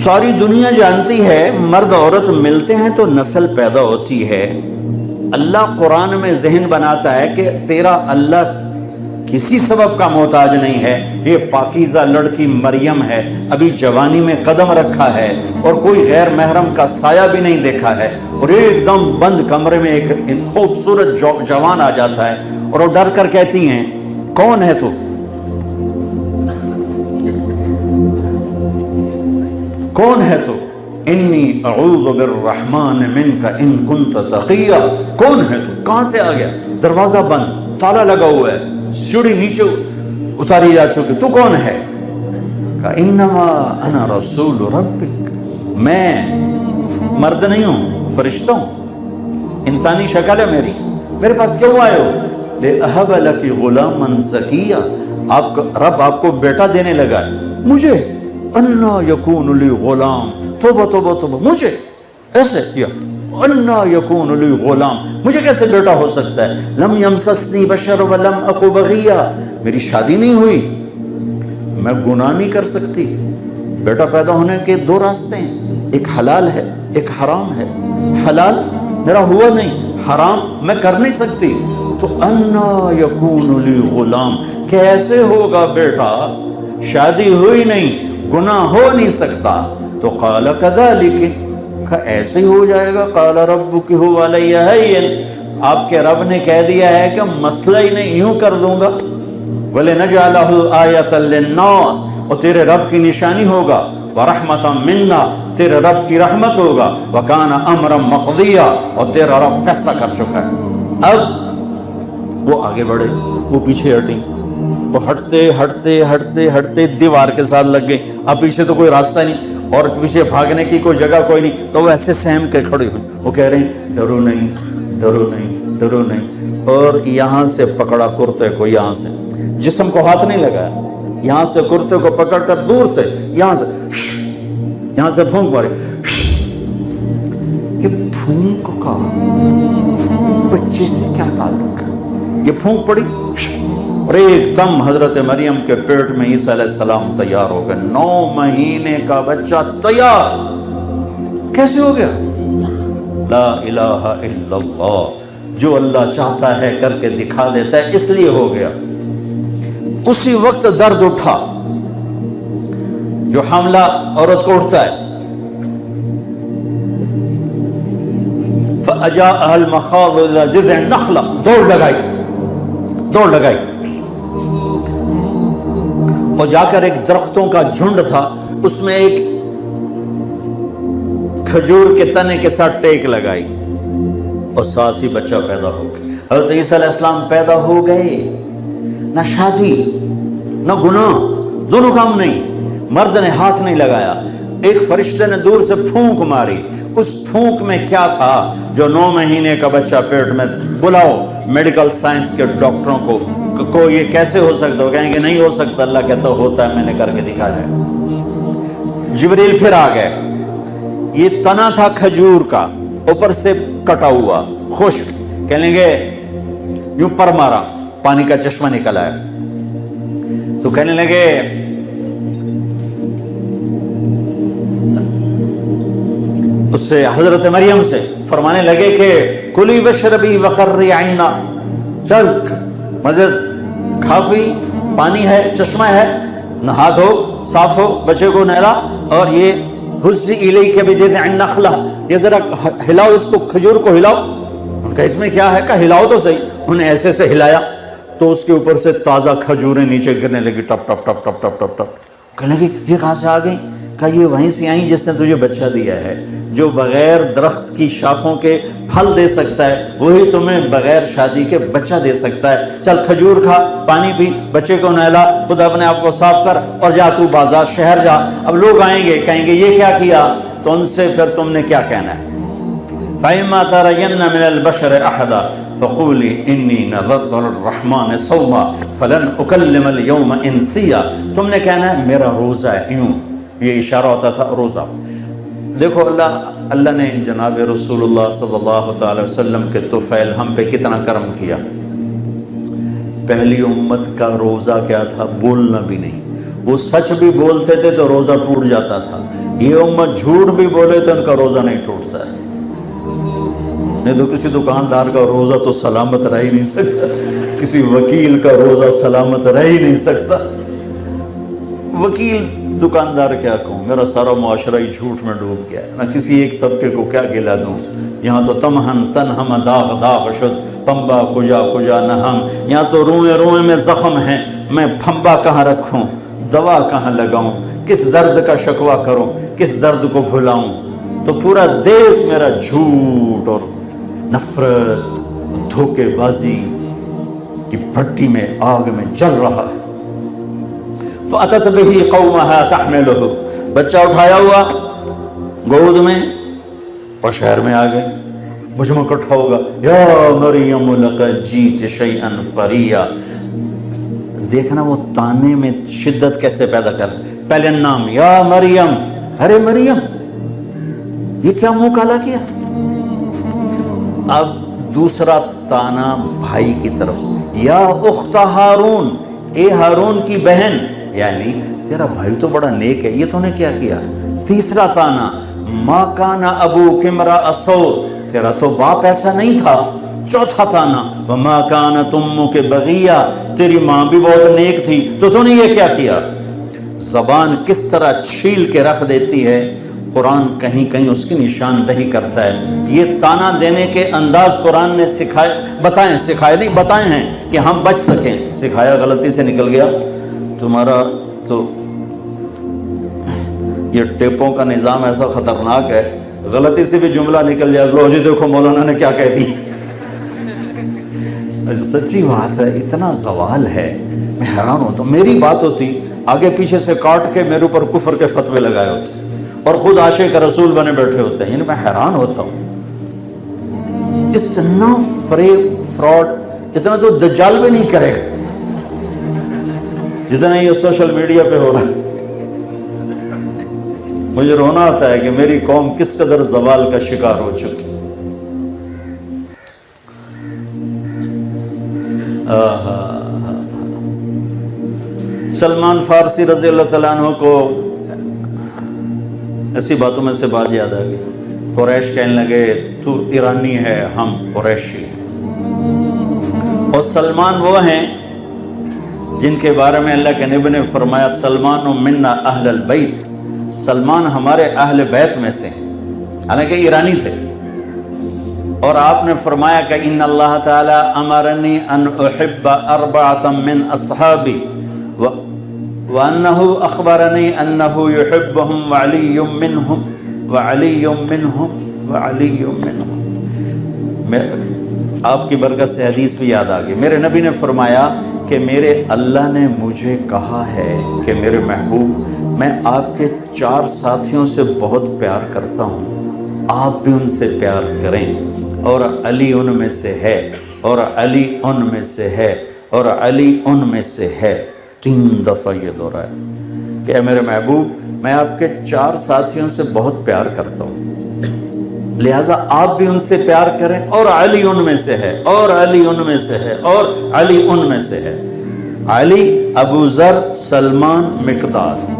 ساری دنیا جانتی ہے مرد عورت ملتے ہیں تو نسل پیدا ہوتی ہے۔ اللہ قرآن میں ذہن بناتا ہے کہ تیرا اللہ کسی سبب کا محتاج نہیں ہے۔ یہ پاکیزہ لڑکی مریم ہے، ابھی جوانی میں قدم رکھا ہے اور کوئی غیر محرم کا سایہ بھی نہیں دیکھا ہے، اور ایک دم بند کمرے میں ایک خوبصورت جوان آ جاتا ہے اور وہ ڈر کر کہتی ہیں کون ہے تو؟ کون ہے تو؟ انی اعوذ بالرحمن منک ان کنت تقیا۔ کون ہے تو؟ کہاں سے آ گیا؟ دروازہ بند، تالا لگا ہوا ہے، سیڑھی نیچے اتاری جا چکی، تو کون ہے؟ کہا انما انا رسول ربک، میں مرد نہیں ہوں، فرشتہ ہوں، انسانی شکل ہے میری، میرے پاس کیوں آئے ہو؟ لأہب لک غلاما زکیا، آپ کا رب آپ کو بیٹا دینے لگا ہے۔ مجھے انا یکون لی غلام، توبہ توبہ توبہ، مجھے ایسے کیا، انا یکون لی غلام، مجھے کیسے بیٹا ہو سکتا ہے؟ لم یمسسنی بشر ولم اکو بغیا، میری شادی نہیں ہوئی، میں گناہ نہیں کر سکتی۔ بیٹا پیدا ہونے کے دو راستے ہیں، ایک حلال ہے ایک حرام ہے۔ حلال میرا ہوا نہیں، حرام میں کر نہیں سکتی، تو انا یکون لی غلام، کیسے ہوگا بیٹا؟ شادی ہوئی نہیں، گناہ ہو نہیں سکتا۔ تو قال کذالک، ایسے ہی ہو جائے گا، قال ربک هو علی ہین، آپ کے رب نے کہہ دیا ہے کہ مسئلہ ہی نہیں، یوں کر دوں گا۔ وَلِنَجْعَلَهُ آیَةً لِلنَّاسِ، اور تیرے رب کی نشانی ہوگا، وَرَحْمَةً مِنَّا، تیرے رب کی رحمت ہوگا، وَكَانَ أَمْرًا مَقْضِيًّا، اور تیرا رب فیصلہ کر چکا ہے۔ اب وہ آگے بڑھے، وہ پیچھے ہٹیں، وہ ہٹتے ہٹتے ہٹتے ہٹتے دیوار کے ساتھ لگ گئے۔ اب پیچھے تو کوئی راستہ نہیں اور پیچھے بھاگنے کی کوئی جگہ کوئی نہیں، تو وہ ایسے سہم کے کھڑے ہوئے، وہ کہہ رہے ہیں ڈرو نہیں ڈرو نہیں ڈرو نہیں، اور یہاں سے پکڑا کرتے کو، یہاں سے جسم کو ہاتھ نہیں لگایا، یہاں سے کرتے کو پکڑ کر دور سے یہاں سے پھونک مارے۔ یہ پھونک کا بچے سے کیا تعلق ہے؟ یہ پھونک پڑی اور ایک دم حضرت مریم کے پیٹ میں عیسیٰ علیہ السلام تیار ہو گئے، 9 مہینے کا بچہ تیار۔ کیسے ہو گیا؟ لا الہ الا اللہ، جو اللہ چاہتا ہے کر کے دکھا دیتا ہے، اس لیے ہو گیا۔ اسی وقت درد اٹھا جو حاملہ عورت کو اٹھتا ہے، فَأَجَاءَهَا الْمَخَاضُ إِلَى جِذْعِ النَّخْلَةِ، دوڑ لگائی اور جا کر ایک درختوں کا جھنڈ تھا، اس میں ایک کھجور کے تنے کے ساتھ ٹیک لگائی، اور ساتھ ہی بچہ پیدا ہو گیا۔ حضرت عیسیٰ علیہ السلام پیدا ہو گئے، نہ شادی نہ گناہ، دونوں کام نہیں، مرد نے ہاتھ نہیں لگایا، ایک فرشتے نے دور سے پھونک ماری، اس پھونک میں کیا تھا؟ جو 9 مہینے کا بچہ پیٹ میں، بلاؤ میڈیکل سائنس کے ڈاکٹروں کو یہ کیسے ہو سکتا؟ ہو کہیں گے نہیں ہو سکتا، اللہ کہتا ہوتا ہے، میں نے کر کے دکھایا ہے۔ جبریل پھر آ گئے، یہ تنا تھا کھجور کا، اوپر سے کٹا ہوا خشک، کہنے گے یوں پر مارا، پانی کا چشمہ نکل آیا، تو کہنے لگے اس سے حضرت مریم سے فرمانے لگے کہ کلی وشربی وقرری عینا، چل مزید کھا پی، پانی ہے، چشمہ ہے، نہا دھو، صاف ہو، بچے کو نہلا، اور یہ حزی الیک بجذع النخلہ، یہ ذرا ہلاؤ، اس کو کھجور کو ہلاؤ۔ ان کا اس میں کیا ہے؟ کہ ہلاؤ تو صحیح۔ انہیں ایسے سے ہلایا تو اس کے اوپر سے تازہ کھجوریں نیچے گرنے لگی، ٹپ ٹپ ٹپ ٹپ ٹپ ٹپ ٹپ۔ کہنے لگے یہ کہاں سے آ گئی؟ کہا یہ وہیں سے آئیں جس نے تجھے بچہ دیا ہے، جو بغیر درخت کی شاخوں کے پھل دے سکتا ہے وہی تمہیں بغیر شادی کے بچہ دے سکتا ہے۔ چل کھجور کھا، پانی پی، بچے کو نہلا، خود اپنے آپ کو صاف کر، اور جا تو بازار شہر جا۔ اب لوگ آئیں گے کہیں گے یہ کیا کیا، تو ان سے پھر تم نے کیا کہنا ہے؟ فَإِمَّا تَرَيَنَّ مِنَ الْبَشَرِ أَحَدًا فَقُولِي إِنِّي نَذَرْتُ لِلرَّحْمَنِ صَوْمًا فَلَنْ أُكَلِّمَ الْيَوْمَ إِنسِيًّا، تم نے کہنا ہے میرا روزہ ہے، یوں یہ اشارہ ہوتا تھا روزہ۔ دیکھو اللہ نے جناب رسول اللہ صلی اللہ تعالی وسلم کے طفیل ہم پہ کتنا کرم کیا۔ پہلی امت کا روزہ کیا تھا؟ بولنا بھی نہیں، وہ سچ بھی بولتے تھے تو روزہ ٹوٹ جاتا تھا، یہ امت جھوٹ بھی بولے تو ان کا روزہ نہیں ٹوٹتا ہے، نہیں تو کسی دکاندار کا روزہ تو سلامت رہ ہی نہیں سکتا، کسی وکیل کا روزہ سلامت رہ ہی نہیں سکتا۔ وکیل دکاندار کیا کہوں، میرا سارا معاشرہ ہی جھوٹ میں ڈوب گیا ہے، میں کسی ایک طبقے کو کیا گلا دوں؟ یہاں تو تمہن تنہم داغ داغ شد پمبا کجا کجا نہم، یہاں تو روئیں روئیں میں زخم ہیں، میں پھمبا کہاں رکھوں، دوا کہاں لگاؤں، کس درد کا شکوہ کروں، کس درد کو بھلاؤں؟ تو پورا دیش میرا جھوٹ اور نفرت دھوکے بازی کی بھٹی میں آگ میں جل رہا ہے۔ فَأَتَتْ بِهِ قَوْمَهَا تَحْمِلُهُ، بچہ اٹھایا ہوا گود میں اور شہر میں آ گئے، مجمع اکٹھا ہوگا، یا مریم لقد جیت شیئا فریا۔ دیکھنا وہ تانے میں شدت کیسے پیدا کر، پہلے نام یا مریم، ارے مریم یہ کیا منہ کالا کیا؟ اب دوسرا تانا بھائی کی طرف سے، یا اخت ہارون، اے ہارون کی بہن، یعنی تیرا بھائی تو بڑا نیک ہے، یہ تو نے کیا کیا؟ تیسرا تانا، ما کان ابوک امرأ سوء، تیرا تو باپ ایسا نہیں تھا۔ چوتھا تانا، وما کانت امک بغیہ، تیری ماں بھی بہت نیک تھی، تو نے یہ کیا کیا؟ زبان کس طرح چھیل کے رکھ دیتی ہے، قرآن کہیں کہیں اس کی نشاندہی کرتا ہے۔ یہ تانا دینے کے انداز قرآن نے سکھائے نہیں بتائے ہیں کہ ہم بچ سکیں۔ سکھایا غلطی سے نکل گیا تمہارا تو یہ ٹیپوں کا نظام ایسا خطرناک ہے، غلطی سے بھی جملہ نکل جائے، لو جی دیکھو مولانا نے کیا کہہ دی۔ سچی بات ہے، اتنا زوال ہے، میں حیران ہوتا ہوں۔ میری بات ہوتی آگے پیچھے سے کاٹ کے میرے اوپر کفر کے فتوے لگائے ہوتے اور خود عاشق رسول بنے بیٹھے ہوتے ہیں، یعنی میں حیران ہوتا ہوں، اتنا فریب فراڈ اتنا تو دجال بھی نہیں کرے گا جتنا یہ سوشل میڈیا پہ ہو رہا ہے۔ مجھے رونا آتا ہے کہ میری قوم کس قدر زوال کا شکار ہو چکی۔ سلمان فارسی رضی اللہ تعالیٰ عنہ کو ایسی باتوں میں سے بات یاد آ گئی، قریش کہنے لگے تو ایرانی ہے، ہم قریشی، اور سلمان وہ ہیں جن کے بارے میں اللہ کے نبی نے فرمایا سلمان منا اہل البیت، سلمان ہمارے اہل بیت میں سے، حالانکہ ایرانی تھے۔ اور آپ نے فرمایا کہ ان اللہ تعالی امرنی ان احب اربعۃ من اصحابی وانہ اخبرنی انہ یحبہم وعلی منہم وعلی منہم وعلی منہم۔ آپ کی برکت سے حدیث بھی یاد آ گئی، میرے نبی نے فرمایا کہ میرے اللہ نے مجھے کہا ہے کہ میرے محبوب میں آپ کے 4 ساتھیوں سے بہت پیار کرتا ہوں، آپ بھی ان سے پیار کریں، اور علی ان میں سے ہے، اور علی ان میں سے ہے، اور علی ان میں سے ہے۔ 3 دفعہ یہ دہرایا کہ اے میرے محبوب میں آپ کے 4 ساتھیوں سے بہت پیار کرتا ہوں، لہٰذا آپ بھی ان سے پیار کریں، اور علی ان میں سے ہے، اور علی ان میں سے ہے، اور علی ان میں سے ہے۔ علی، ابو ذر، سلمان، مقداد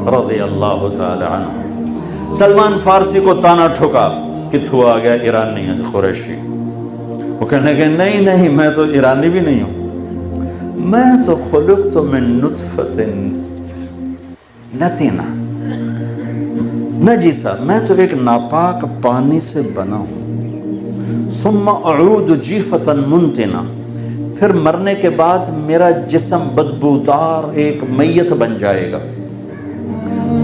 رضی اللہ تعالی عنہ۔ سلمان فارسی کو تانا ٹھوکا، کتھو آ گیا ایران نہیں ہے، قریشی۔ وہ کہنے لگے نہیں میں تو ایرانی بھی نہیں ہوں، میں تو خلقت من نطفۃ نتنہ نجسہ، میں تو ایک ناپاک پانی سے بنا ہوں، ثم اعود جیفۃ منتنہ، پھر مرنے کے بعد میرا جسم بدبودار ایک میت بن جائے گا،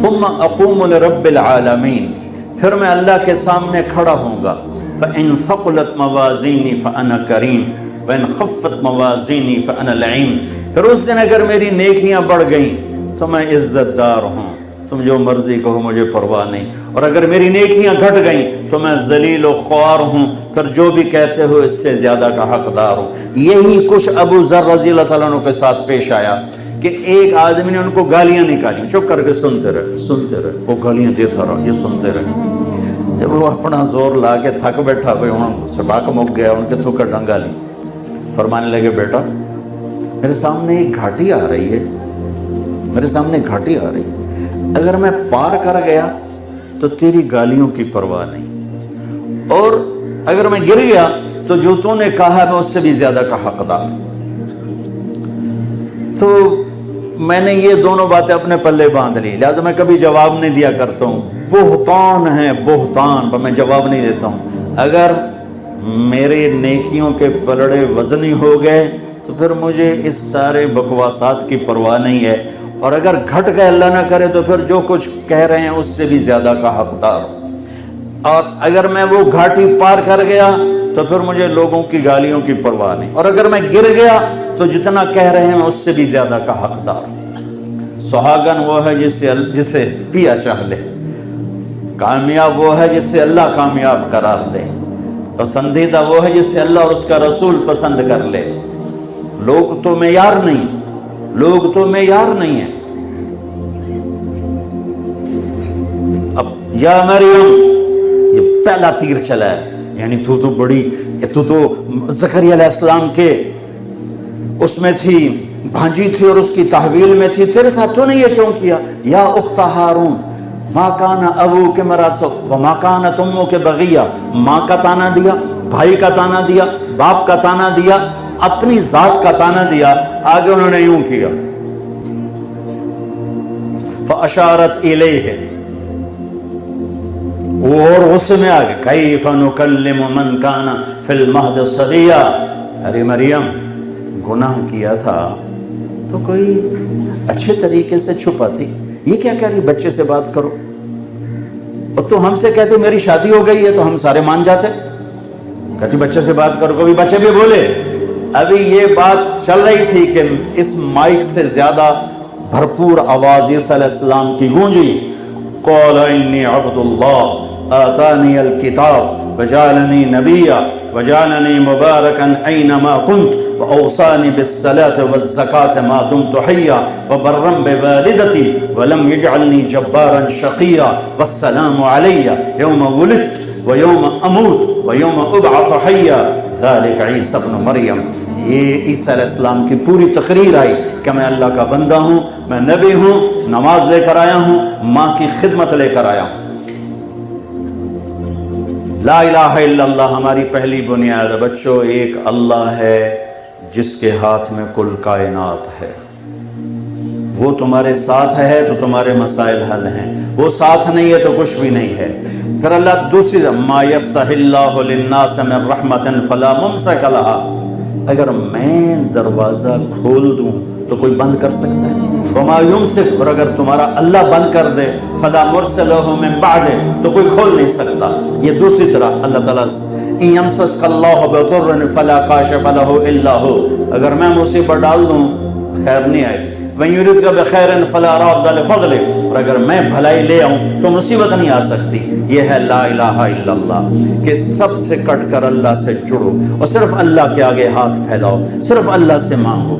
ثم اقوم لرب العالمین، پھر میں اللہ کے سامنے کھڑا ہوں گا، فإن ثقلت موازینی فأنا کریم وإن خفت موازینی فأنا لعیم، پھر اس دن اگر میری نیکیاں بڑھ گئیں تو میں عزت دار ہوں، تم جو مرضی کہو مجھے پرواہ نہیں، اور اگر میری نیکیاں گھٹ گئیں تو میں ذلیل و خوار ہوں، پھر جو بھی کہتے ہو اس سے زیادہ کا حقدار ہوں۔ یہی کچھ ابو ذر رضی اللہ تعالیٰ عنہ کے ساتھ پیش آیا کہ ایک آدمی نے ان کو گالیاں نکالی، چپ کر کے سنتے رہے، وہ گالیاں دیتا رہا، یہ سنتے رہے۔ جب وہ اپنا زور لا کے تھک بیٹھا، کوئی انہوں سباق مک گیا، ان کے تھکر ڈنگا لی، فرمانے لگے بیٹا میرے سامنے ایک گھاٹی آ رہی ہے، میرے سامنے گھاٹی آ رہی ہے، اگر میں پار کر گیا تو تیری گالیوں کی پرواہ نہیں، اور اگر میں گر گیا تو جو تو نے کہا میں اس سے بھی زیادہ کا حقدار۔ تو میں نے یہ دونوں باتیں اپنے پلے باندھ لی، لہٰذا میں کبھی جواب نہیں دیا کرتا ہوں۔ بہتان ہے بہتان، پر میں جواب نہیں دیتا ہوں۔ اگر میرے نیکیوں کے پلڑے وزنی ہو گئے تو پھر مجھے اس سارے بکواسات کی پرواہ نہیں ہے، اور اگر گھٹ گئے اللہ نہ کرے تو پھر جو کچھ کہہ رہے ہیں اس سے بھی زیادہ کا حقدار ہوں۔ اور اگر میں وہ گھاٹی پار کر گیا تو پھر مجھے لوگوں کی گالیوں کی پرواہ نہیں، اور اگر میں گر گیا تو جتنا کہہ رہے ہیں میں اس سے بھی زیادہ کا حقدار ہوں۔ سہاگن وہ ہے جسے پیا چاہ لے، کامیاب وہ ہے جسے اللہ کامیاب قرار دے، پسندیدہ وہ ہے جسے اللہ اور اس کا رسول پسند کر لے۔ لوگ تو معیار نہیں، لوگ تو معیار نہیں ہیں۔ اب یا مریم، یہ پہلا تیر چلا ہے، یعنی تو زکریا علیہ السلام کے اس میں تھی، بھانجی تھی اور اس کی تحویل میں تھی، تیرے ساتھ تو نے یہ کیوں کیا؟ یا اخت ہارون ما کان ابوک امرأ سوء وما کانت امک بغیہ، ماں کا تانا دیا، بھائی کا تانا دیا، باپ کا تانا دیا، اپنی ذات کا تانا دیا، آگے انہوں نے یوں کیا فاشارت الیہ، اور غصے میں آگے کیف نکلم من کان فی المہد صبیا۔ ارے مریم، گناہ کیا تھا تو کوئی اچھے طریقے سے چھپاتی، یہ کیا کہہ رہی بچے سے بات کرو؟ اور تو ہم سے کہتے میری شادی ہو گئی ہے تو ہم سارے مان جاتے، کہتی بچے سے بات کرو، کبھی بچے بھی بولے۔ ابھی یہ بات چل رہی تھی کہ اس مائک سے زیادہ بھرپور آواز عیسیٰ علیہ السلام کی گونجی، قال انی عبد اللہ آتانی الکتاب وجعلنی نبیا وجعلنی مبارکا اینما کنت وأوصاني بالصلاة والزكاة ما دمت حيا وبرا بوالدتي ولم يجعلني جبارا شقيا والسلام علي يوم ولدت ويوم أموت ويوم أبعث حيا ذلك عيسى ابن مريم۔ یہ عیسیٰ علیہ السلام کی پوری تقریر آئی کہ میں اللہ کا بندہ ہوں، میں نبی ہوں، نماز لے کر آیا ہوں، ماں کی خدمت لے کر آیا ہوں۔ لا الہ الا اللہ ہماری پہلی بنیاد ہے بچوں، ایک اللہ ہے جس کے ہاتھ میں کل کائنات ہے، وہ تمہارے ساتھ ہے تو تمہارے مسائل حل ہیں، وہ ساتھ نہیں ہے تو کچھ بھی نہیں ہے۔ پھر اللہ دوسری ما یفتح اللہ للناس من رحمت فلا ممسک لها، اگر میں دروازہ کھول دوں تو کوئی بند کر سکتا ہے؟ وما یمسک، اور اگر تمہارا اللہ بند کر دے فلا مرسل لہ من بعد، تو کوئی کھول نہیں سکتا۔ یہ دوسری طرح اللہ تعالیٰ ان یمسسک اللہ بضر فلا کاشف لہ الا ہو، اگر میں مصیبت ڈال دوں خیر نہیں آئے گی، وَإِن يُرِدْكَ بِخَيْرٍ فَلَا رَادَّ لِفَضْلِهِ، اور اگر میں بھلائی لے آؤں تو مصیبت نہیں آ سکتی۔ یہ ہے لا الہ الا اللہ، کہ سب سے کٹ کر اللہ سے جڑو اور صرف اللہ کے آگے ہاتھ پھیلاؤ، صرف اللہ سے مانگو۔